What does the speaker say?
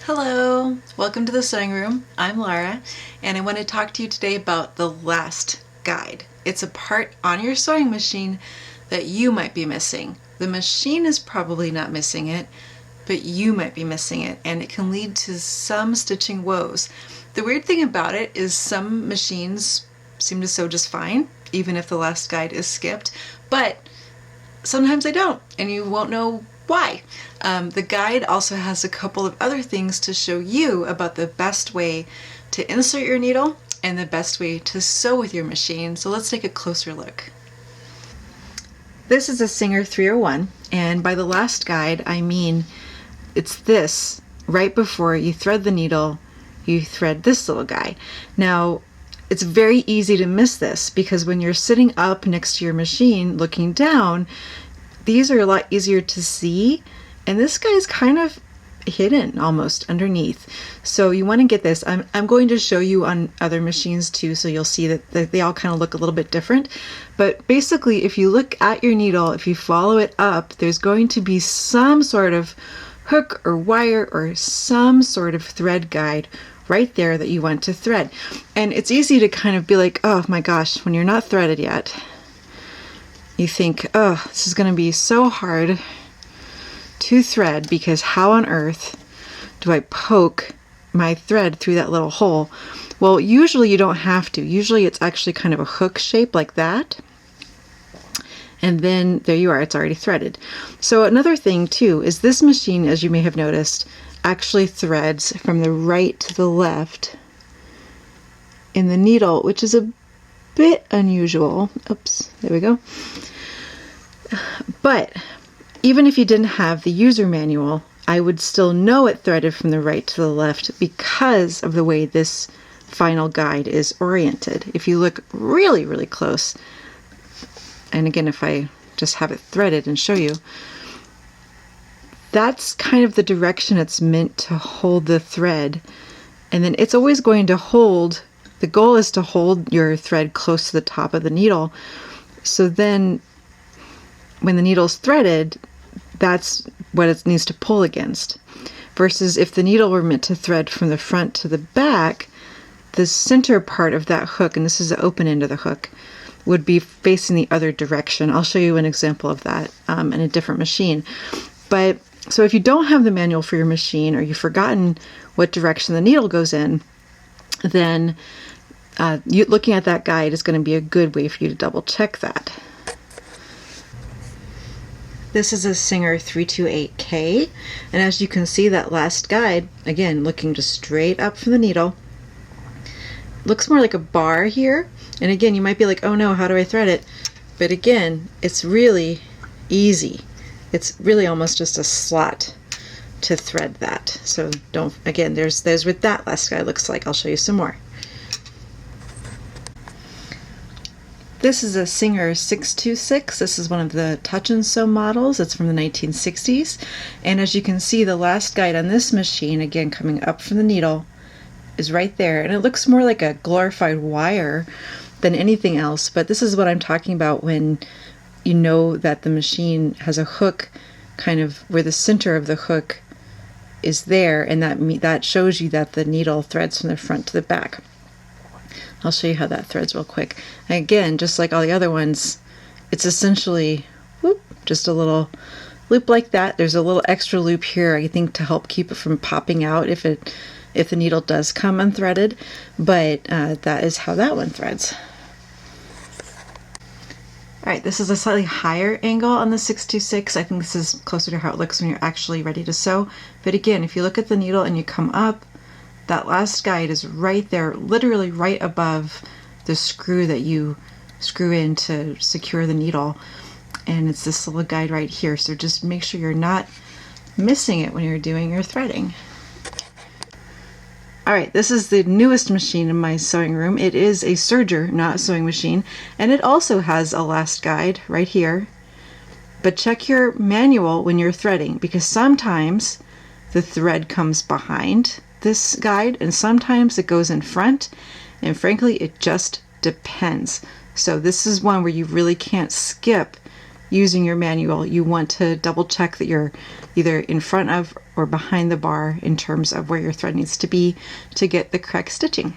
Hello, welcome to the sewing room. I'm Laura, and I want to talk to you today about the last guide. It's a part on your sewing machine that you might be missing. The machine is probably not missing it, but you might be missing it, and it can lead to some stitching woes. The weird thing about it is some machines seem to sew just fine, even if the last guide is skipped, but sometimes they don't, and you won't know why. The guide also has a couple of other things to show you about the best way to insert your needle and the best way to sew with your machine. So let's take a closer look. This is a Singer 301, and by the last guide I mean it's this right before you thread the needle, you thread this little guy. Now it's very easy to miss this because when you're sitting up next to your machine looking down, these are a lot easier to see, and this guy's kind of hidden almost underneath. So you want to get this. I'm going to show you on other machines too, so you'll see that they all kind of look a little bit different. But basically, if you look at your needle, if you follow it up, there's going to be some sort of hook or wire or some sort of thread guide right there that you want to thread. And it's easy to kind of be like, oh my gosh, when you're not threaded yet, you think, oh, this is going to be so hard to thread because how on earth do I poke my thread through that little hole? Well, usually you don't have to. Usually it's actually kind of a hook shape like that. And then there you are, it's already threaded. So another thing too is this machine, as you may have noticed, actually threads from the right to the left in the needle, which is a bit unusual. Oops, there we go. But even if you didn't have the user manual, I would still know it threaded from the right to the left because of the way this final guide is oriented. If you look really, really close, and again, if I just have it threaded and show you, that's kind of the direction it's meant to hold the thread. And then it's always going to hold, the goal is to hold your thread close to the top of the needle. So then when the needle's threaded, that's what it needs to pull against. Versus if the needle were meant to thread from the front to the back, the center part of that hook, and this is the open end of the hook, would be facing the other direction. I'll show you an example of that in a different machine. But so if you don't have the manual for your machine, or you've forgotten what direction the needle goes in, then looking at that guide is going to be a good way for you to double check that. This is a Singer 328K, and as you can see, that last guide, again, looking just straight up from the needle, looks more like a bar here. And again, you might be like, oh no, how do I thread it? But again, it's really easy. It's really almost just a slot to thread that. So don't, again, there's what that last guide looks like. I'll show you some more. This is a Singer 626. This is one of the touch and sew models. It's from the 1960s. And as you can see, the last guide on this machine, again coming up from the needle, is right there. And it looks more like a glorified wire than anything else. But this is what I'm talking about when you know that the machine has a hook kind of where the center of the hook is there, and that shows you that the needle threads from the front to the back. I'll show you how that threads real quick. And again, just like all the other ones, it's essentially just a little loop like that. There's a little extra loop here, I think, to help keep it from popping out if the needle does come unthreaded, but that is how that one threads. All right, this is a slightly higher angle on the 626. I think this is closer to how it looks when you're actually ready to sew. But again, if you look at the needle and you come up, that last guide is right there, literally right above the screw that you screw in to secure the needle. And it's this little guide right here. So just make sure you're not missing it when you're doing your threading. All right, this is the newest machine in my sewing room. It is a serger, not a sewing machine, and it also has a last guide right here. But check your manual when you're threading, because sometimes the thread comes behind this guide and sometimes it goes in front, and frankly, it just depends. So this is one where you really can't skip using your manual, you want to double check that you're either in front of or behind the bar in terms of where your thread needs to be to get the correct stitching.